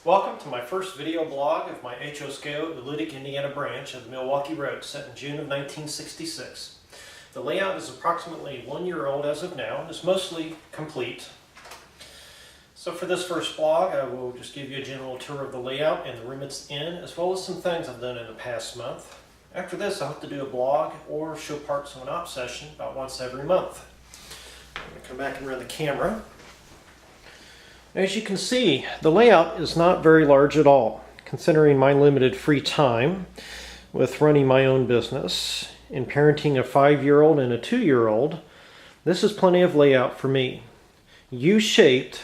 Welcome to my first video blog of my HO-scale Oolitic Indiana branch of the Milwaukee Road, set in June of 1966. The layout is approximately 1 year old as of now and is mostly complete. So for this first blog, I will just give you a general tour of the layout and the room it's in, as well as some things I've done in the past month. After this, I'll have to do a blog or show parts of an op session about once every month. I'm going to come back and run the camera. As you can see, the layout is not very large at all, considering my limited free time with running my own business and parenting a 5-year-old and a 2-year-old. This is plenty of layout for me. U-shaped,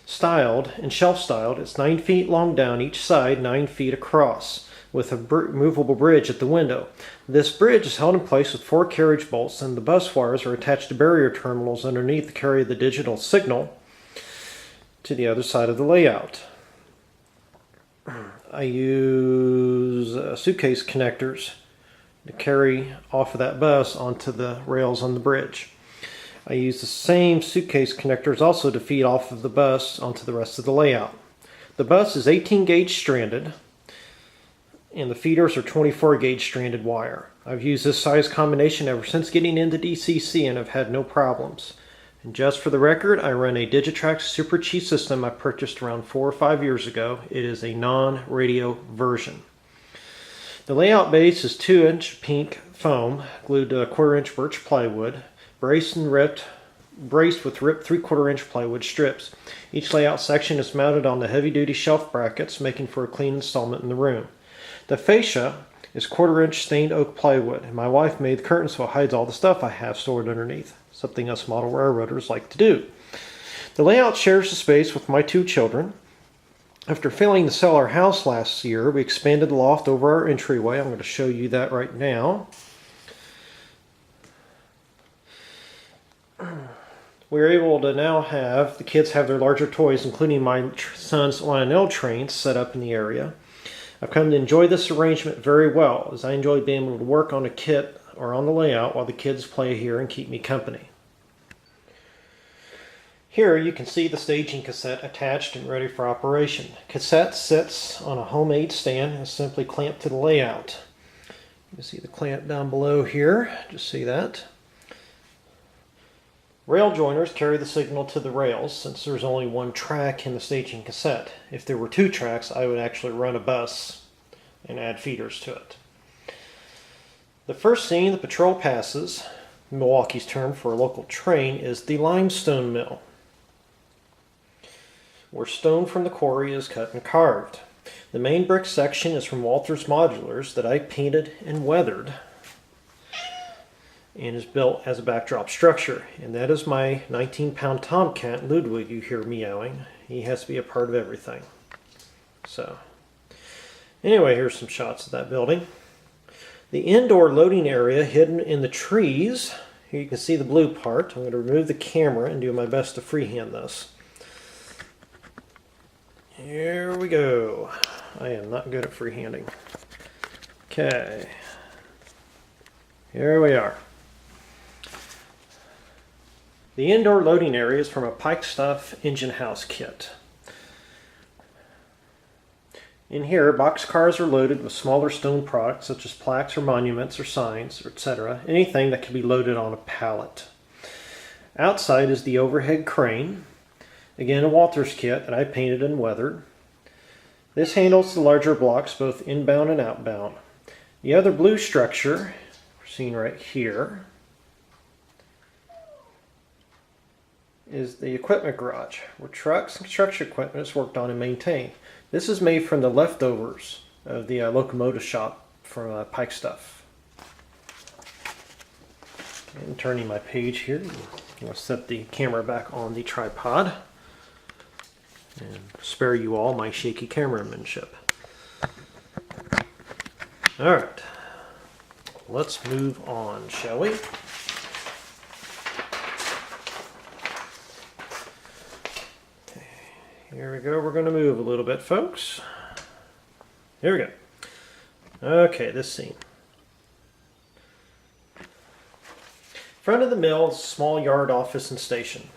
styled, and shelf-styled. It's 9 feet long down each side, 9 feet across, with a movable bridge at the window. This bridge is held in place with 4 carriage bolts, and the bus wires are attached to barrier terminals underneath to carry the digital signal to the other side of the layout. I use suitcase connectors to carry off of that bus onto the rails on the bridge. I use the same suitcase connectors also to feed off of the bus onto the rest of the layout. The bus is 18 gauge stranded and the feeders are 24 gauge stranded wire. I've used this size combination ever since getting into DCC and have had no problems. And just for the record, I run a Digitrax Super Chi system I purchased around 4 or 5 years ago. It is a non-radio version. The layout base is 2-inch pink foam glued to a 1/4-inch birch plywood, braced with ripped 3/4-inch plywood strips. Each layout section is mounted on the heavy-duty shelf brackets, making for a clean installment in the room. The fascia is 1/4-inch stained oak plywood, and my wife made the curtains so it hides all the stuff I have stored underneath, something us model railroaders like to do. The layout shares the space with my 2 children. After failing to sell our house last year, we expanded the loft over our entryway. I'm going to show you that right now. We're able to now have the kids have their larger toys, including my son's Lionel trains, set up in the area. I've come to enjoy this arrangement very well, as I enjoy being able to work on a kit or on the layout while the kids play here and keep me company. Here you can see the staging cassette attached and ready for operation. Cassette sits on a homemade stand and is simply clamped to the layout. You can see the clamp down below here, just see that. Rail joiners carry the signal to the rails since there's only 1 track in the staging cassette. If there were 2 tracks, I would actually run a bus and add feeders to it. The first scene the patrol passes, Milwaukee's term for a local train, is the Limestone Mill, where stone from the quarry is cut and carved. The main brick section is from Walther's Modulars that I painted and weathered and is built as a backdrop structure. And that is my 19-pound Tomcat Ludwig you hear meowing. He has to be a part of everything. So, anyway, here's some shots of that building. The indoor loading area hidden in the trees. Here you can see the blue part. I'm going to remove the camera and do my best to freehand this. Here we go. I am not good at freehanding. Okay. Here we are. The indoor loading area is from a Pike Stuff engine house kit. In here, boxcars are loaded with smaller stone products such as plaques or monuments or signs, etc. Anything that can be loaded on a pallet. Outside is the overhead crane. Again, a Walther's kit that I painted and weathered. This handles the larger blocks both inbound and outbound. The other blue structure, seen right here, is the equipment garage, where trucks and construction equipment is worked on and maintained. This is made from the leftovers of the locomotive shop from Pike Stuff. And turning my page here, I'm going to set the camera back on the tripod and spare you all my shaky cameramanship. Alright, let's move on, shall we? Here we go, we're going to move a little bit, folks. Here we go. Okay, this scene. Front of the mill is a small yard office and station.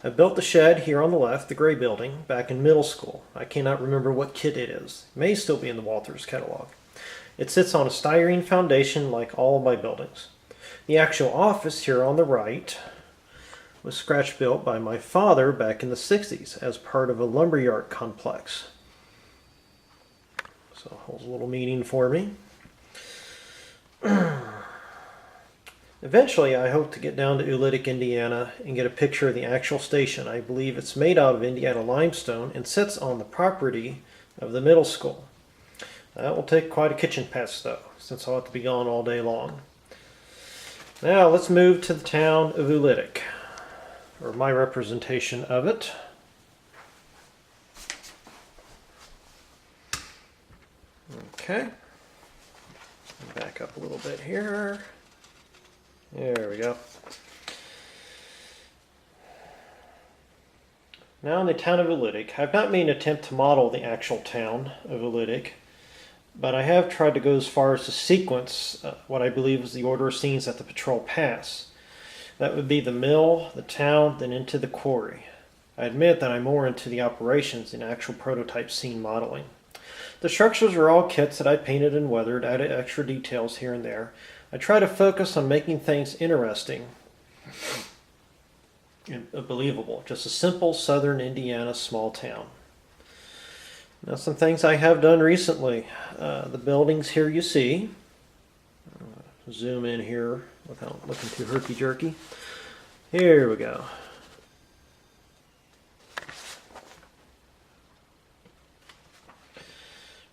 I built the shed here on the left, the gray building, back in middle school. I cannot remember what kit it is. It may still be in the Walters catalog. It sits on a styrene foundation like all of my buildings. The actual office here on the right was scratch built by my father back in the 60s as part of a lumberyard complex. So it holds a little meaning for me. Eventually, I hope to get down to Oolitic, Indiana and get a picture of the actual station. I believe it's made out of Indiana limestone and sits on the property of the middle school. That will take quite a kitchen pass, though, since I'll have to be gone all day long. Now, let's move to the town of Oolitic, or my representation of it. Okay. Back up a little bit here. There we go. Now in the town of Oolitic, I've not made an attempt to model the actual town of Oolitic, but I have tried to go as far as to sequence what I believe is the order of scenes at the Patrol Pass. That would be the mill, the town, then into the quarry. I admit that I'm more into the operations than actual prototype scene modeling. The structures are all kits that I painted and weathered, added extra details here and there. I try to focus on making things interesting and believable. Just a simple southern Indiana small town. Now some things I have done recently. The buildings here you see. Zoom in here without looking too herky-jerky. Here we go.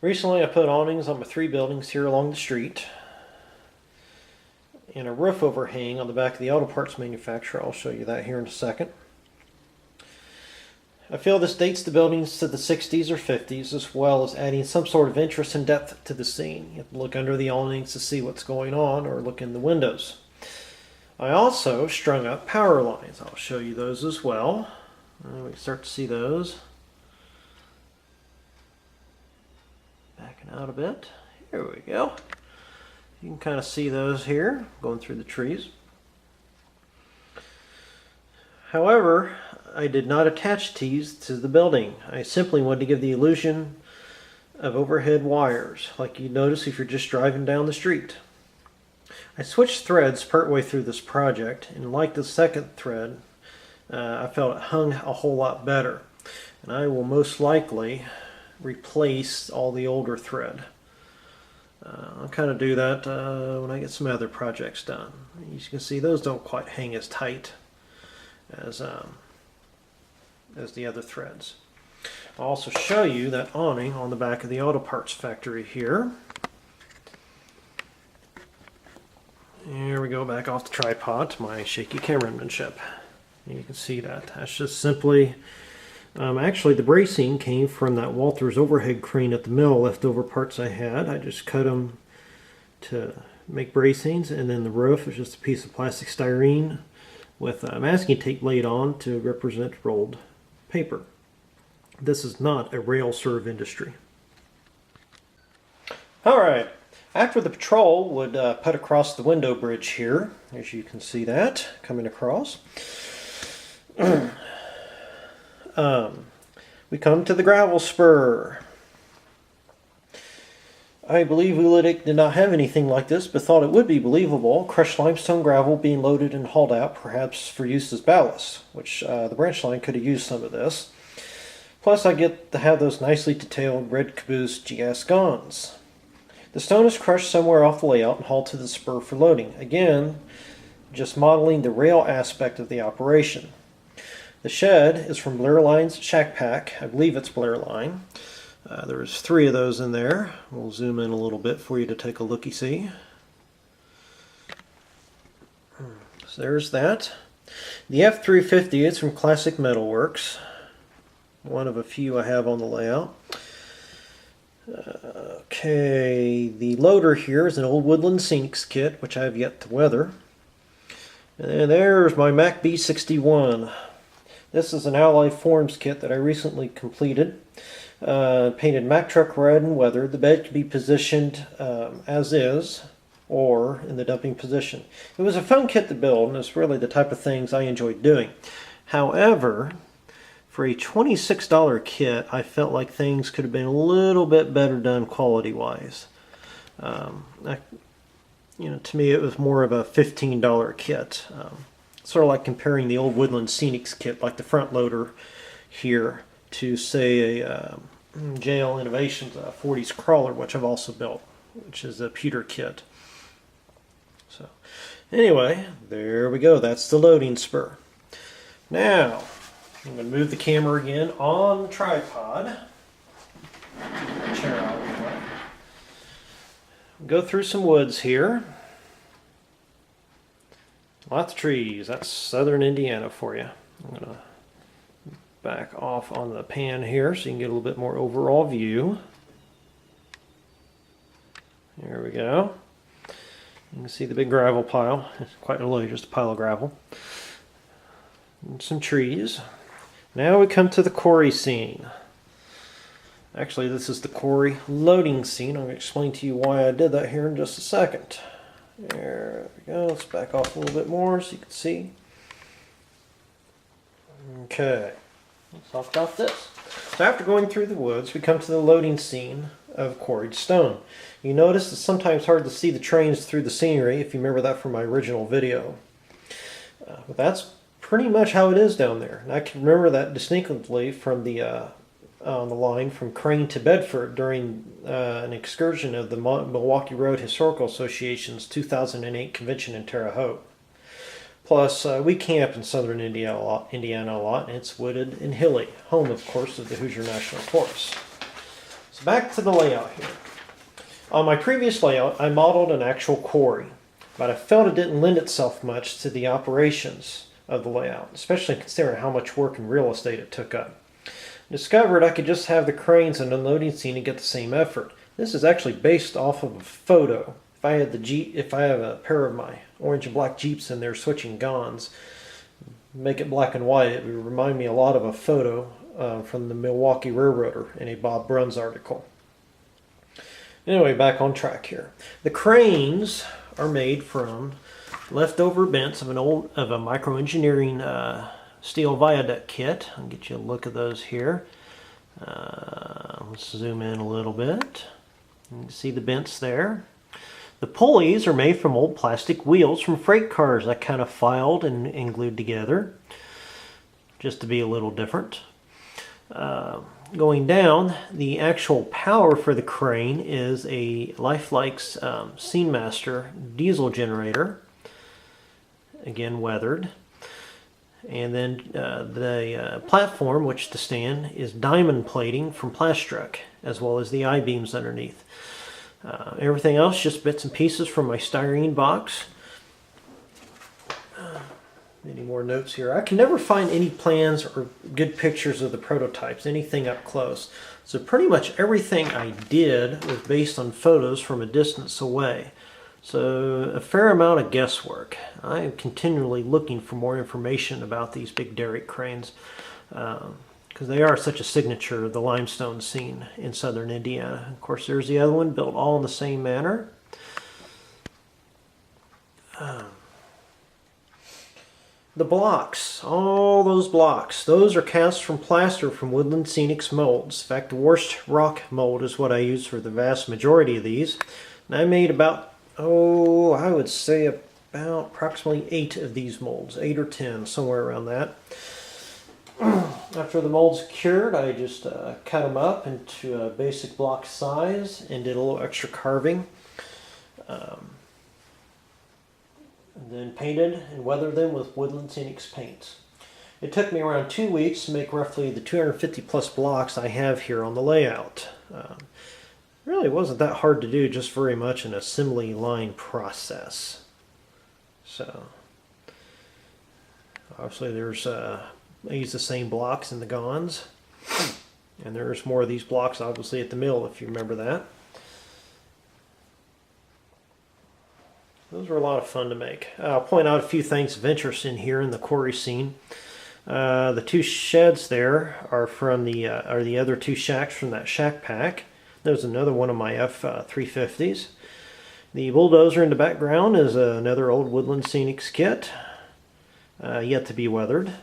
Recently I put awnings on my 3 buildings here along the street and a roof overhang on the back of the auto parts manufacturer. I'll show you that here in a second. I feel this dates the buildings to the 60s or 50s, as well as adding some sort of interest and depth to the scene. You have to look under the awnings to see what's going on, or look in the windows. I also strung up power lines. I'll show you those as well. We can start to see those. Backing out a bit. Here we go. You can kind of see those here going through the trees. However, I did not attach these to the building. I simply wanted to give the illusion of overhead wires, like you notice if you're just driving down the street. I switched threads partway through this project, and like the second thread, I felt it hung a whole lot better. And I will most likely replace all the older thread. I'll kind of do that when I get some other projects done. As you can see, those don't quite hang as tight as the other threads. I'll also show you that awning on the back of the auto parts factory here. Here we go, back off the tripod to my shaky cameramanship. You can see that. That's just simply, actually the bracing came from that Walters overhead crane at the mill, leftover parts I had. I just cut them to make bracings, and then the roof is just a piece of plastic styrene with masking tape laid on to represent rolled paper. This is not a rail serve industry. Alright, after the patrol would put across the window bridge here, as you can see that coming across, we come to the gravel spur. I believe Oolitic did not have anything like this, but thought it would be believable. Crushed limestone gravel being loaded and hauled out, perhaps for use as ballast, which the branch line could have used some of this. Plus I get to have those nicely detailed red caboose GS guns. The stone is crushed somewhere off the layout and hauled to the spur for loading. Again, just modeling the rail aspect of the operation. The shed is from Blair Line's Shack Pack. I believe it's Blair Line. There's 3 of those in there. We'll zoom in a little bit for you to take a looky-see. So there's that. The F350 is from Classic Metalworks. One of a few I have on the layout. Okay, the loader here is an old Woodland Scenics kit, which I have yet to weather. And there's my Mac B61. This is an Alloy Forms kit that I recently completed. Painted Mack truck red and weathered. The bed can be positioned as is or in the dumping position. It was a fun kit to build, and it's really the type of things I enjoyed doing. However, for a $26 kit, I felt like things could have been a little bit better done quality-wise. To me, it was more of a $15 kit. Sort of like comparing the old Woodland Scenics kit, like the front loader here, to say a JL Innovations 40s crawler, which I've also built, which is a pewter kit. So, anyway, there we go. That's the loading spur. Now, I'm going to move the camera again on the tripod. Chair out of the way. Go through some woods here. Lots of trees. That's southern Indiana for you. I'm going to back off on the pan here so you can get a little bit more overall view. There we go. You can see the big gravel pile. It's quite literally just a pile of gravel. And some trees. Now we come to the quarry scene. Actually, this is the quarry loading scene. I'm going to explain to you why I did that here in just a second. There we go. Let's back off a little bit more so you can see. Okay, let's talk about this. So after going through the woods, we come to the loading scene of quarried stone. You notice it's sometimes hard to see the trains through the scenery, if you remember that from my original video. But that's pretty much how it is down there. And I can remember that distinctly from the on the line from Crane to Bedford during an excursion of the Milwaukee Road Historical Association's 2008 convention in Terre Haute. Plus, we camp in southern Indiana a lot, and it's wooded and hilly, home, of course, of the Hoosier National Forest. So back to the layout here. On my previous layout, I modeled an actual quarry, but I felt it didn't lend itself much to the operations of the layout, especially considering how much work and real estate it took up. Discovered I could just have the cranes and unloading scene and get the same effort. This is actually based off of a photo. If I have a pair of my orange and black Jeeps in there switching gons, make it black and white, it would remind me a lot of a photo from the Milwaukee Railroader in a Bob Bruns article. Anyway, back on track here. The cranes are made from leftover bents of a micro-engineering steel viaduct kit. I'll get you a look at those here. Let's zoom in a little bit. You can see the bents there. The pulleys are made from old plastic wheels from freight cars I kind of filed and glued together, just to be a little different. Going down, the actual power for the crane is a Lifelike's Scenemaster diesel generator, again weathered. And then the platform, which to stand, is diamond plating from Plastruck, as well as the I-beams underneath. Everything else, just bits and pieces from my styrene box. Any more notes here? I can never find any plans or good pictures of the prototypes, anything up close. So pretty much everything I did was based on photos from a distance away. So a fair amount of guesswork. I am continually looking for more information about these big derrick cranes because they are such a signature of the limestone scene in southern Indiana. Of course, there's the other one built all in the same manner. The blocks, all those blocks, those are cast from plaster from Woodland Scenics molds. In fact, the worst rock mold is what I use for the vast majority of these. And I made about I would say about approximately 8 of these molds, 8 or 10, somewhere around that. After the molds cured, I just cut them up into a basic block size and did a little extra carving. And then painted and weathered them with Woodland Scenics paints. It took me around 2 weeks to make roughly the 250 plus blocks I have here on the layout. Really wasn't that hard to do, just very much an assembly line process. So obviously there's I use the same blocks in the gons, and there's more of these blocks obviously at the mill, if you remember that. Those were a lot of fun to make. I'll point out a few things of interest in here in the quarry scene. The 2 sheds there are from the other 2 shacks from that shack pack. There's another one of my F350s. The bulldozer in the background is another old Woodland Scenics kit, yet to be weathered.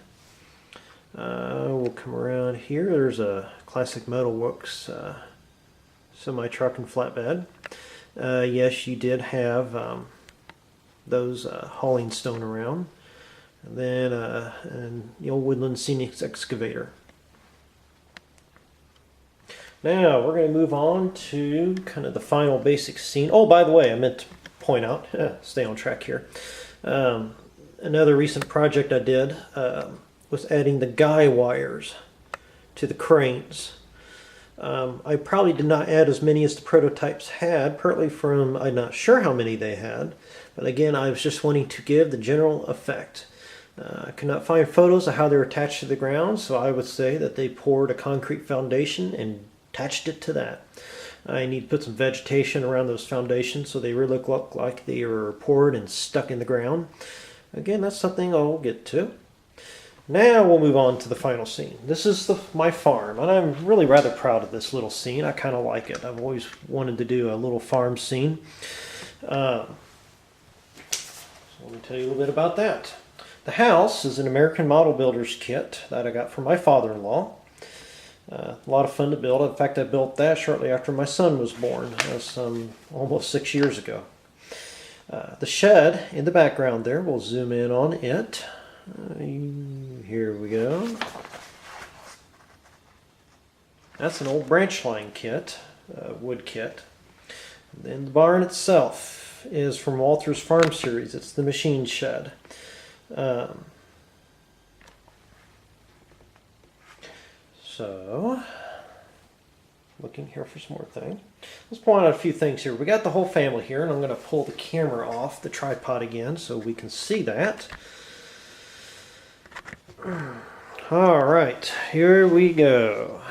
We'll come around here. There's a classic Metal Works semi-truck and flatbed. Yes, you did have those hauling stone around. And then and the old Woodland Scenic excavator. Now we're going to move on to kind of the final basic scene. Oh, by the way, I meant to point out, stay on track here. Another recent project I did was adding the guy wires to the cranes. I probably did not add as many as the prototypes had, partly from I'm not sure how many they had, but again, I was just wanting to give the general effect. I could not find photos of how they're attached to the ground, so I would say that they poured a concrete foundation and attached it to that. I need to put some vegetation around those foundations so they really look like they were poured and stuck in the ground. Again, that's something I'll get to. Now we'll move on to the final scene. This is my farm, and I'm really rather proud of this little scene. I kind of like it. I've always wanted to do a little farm scene. So let me tell you a little bit about that. The house is an American Model Builder's kit that I got from my father-in-law. A lot of fun to build. In fact, I built that shortly after my son was born, almost 6 years ago. The shed in the background there, we'll zoom in on it. Here we go. That's an old branch line kit, wood kit. And then the barn itself is from Walter's Farm Series. It's the machine shed. So, looking here for some more things. Let's point out a few things here. We got the whole family here, and I'm going to pull the camera off the tripod again so we can see that. All right, here we go.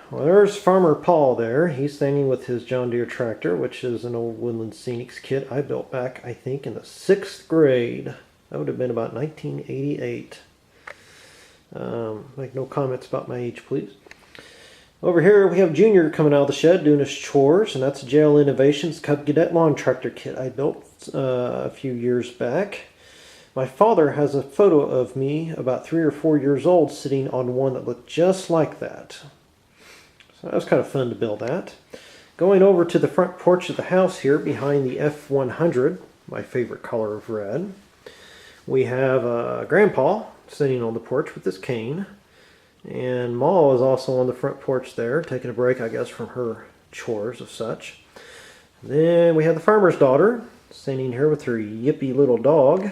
Well, there's Farmer Paul there. He's standing with his John Deere tractor, which is an old Woodland Scenics kit I built back, I think, in the 6th grade. That would have been about 1988. Make no comments about my age, please. Over here we have Junior coming out of the shed doing his chores, and that's a JL Innovations Cub Cadet lawn tractor kit I built a few years back. My father has a photo of me about 3 or 4 years old sitting on one that looked just like that. So that was kind of fun to build that. Going over to the front porch of the house here behind the F100, my favorite color of red, we have Grandpa sitting on the porch with his cane. And Ma is also on the front porch there, taking a break, I guess, from her chores of such. Then we have the farmer's daughter standing here with her yippy little dog,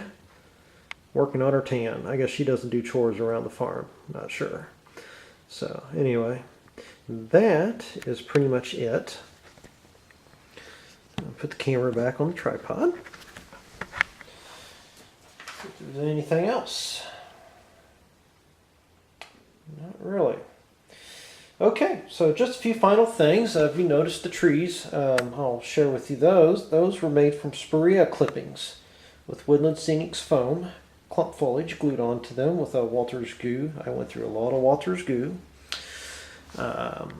working on her tan. I guess she doesn't do chores around the farm. Not sure. So anyway, that is pretty much it. I'll put the camera back on the tripod. If there's anything else. Not really. Okay, so just a few final things. If you noticed the trees, I'll share with you those. Those were made from Spur clippings with Woodland Scenics foam, clump foliage glued onto them with a Walters goo. I went through a lot of Walters goo. Probably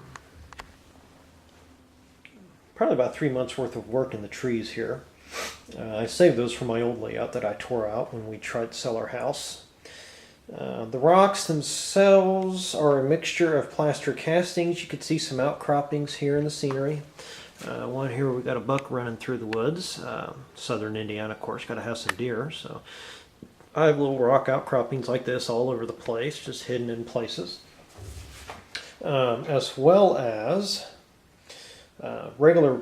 about 3 months worth of work in the trees here. I saved those from my old layout that I tore out when we tried to sell our house. The rocks themselves are a mixture of plaster castings. You could see some outcroppings here in the scenery. One here, we got a buck running through the woods. Southern Indiana, of course, got to have some deer. So I have little rock outcroppings like this all over the place, just hidden in places. As well as regular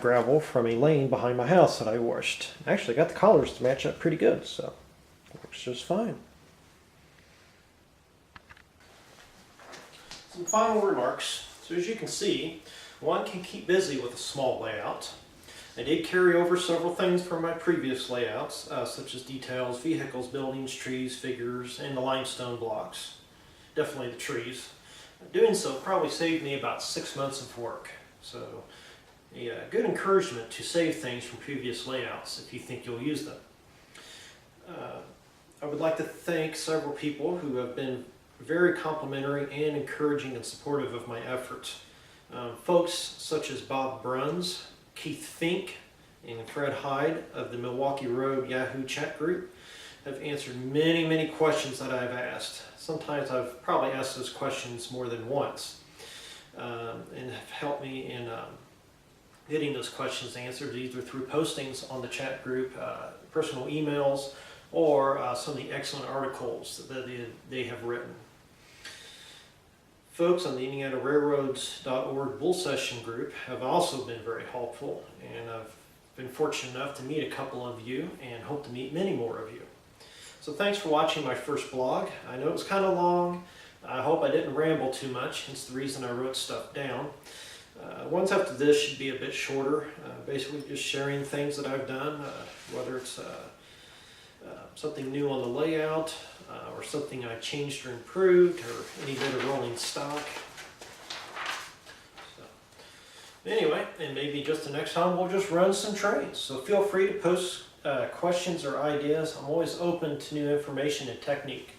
gravel from a lane behind my house that I washed. Actually got the collars to match up pretty good, so it works just fine. Some final remarks. So as you can see, one can keep busy with a small layout. I did carry over several things from my previous layouts, such as details, vehicles, buildings, trees, figures, and the limestone blocks. Definitely the trees. Doing so probably saved me about 6 months of work. So a good encouragement to save things from previous layouts if you think you'll use them. I would like to thank several people who have been very complimentary and encouraging and supportive of my efforts. Folks such as Bob Bruns, Keith Fink, and Fred Hyde of the Milwaukee Road Yahoo chat group. have answered many questions that I've asked. Sometimes I've probably asked those questions more than once, and have helped me in getting those questions answered either through postings on the chat group, personal emails, or some of the excellent articles that they have written. Folks on the IndianaRailroads.org Bull Session group have also been very helpful, and I've been fortunate enough to meet a couple of you and hope to meet many more of you. So thanks for watching my first blog. I know it was kind of long. I hope I didn't ramble too much. It's the reason I wrote stuff down. Ones after this should be a bit shorter, basically just sharing things that I've done, whether it's something new on the layout, or something I changed or improved, or any bit of rolling stock. So, anyway, and maybe just the next time we'll just run some trains. So feel free to post questions or ideas. I'm always open to new information and technique.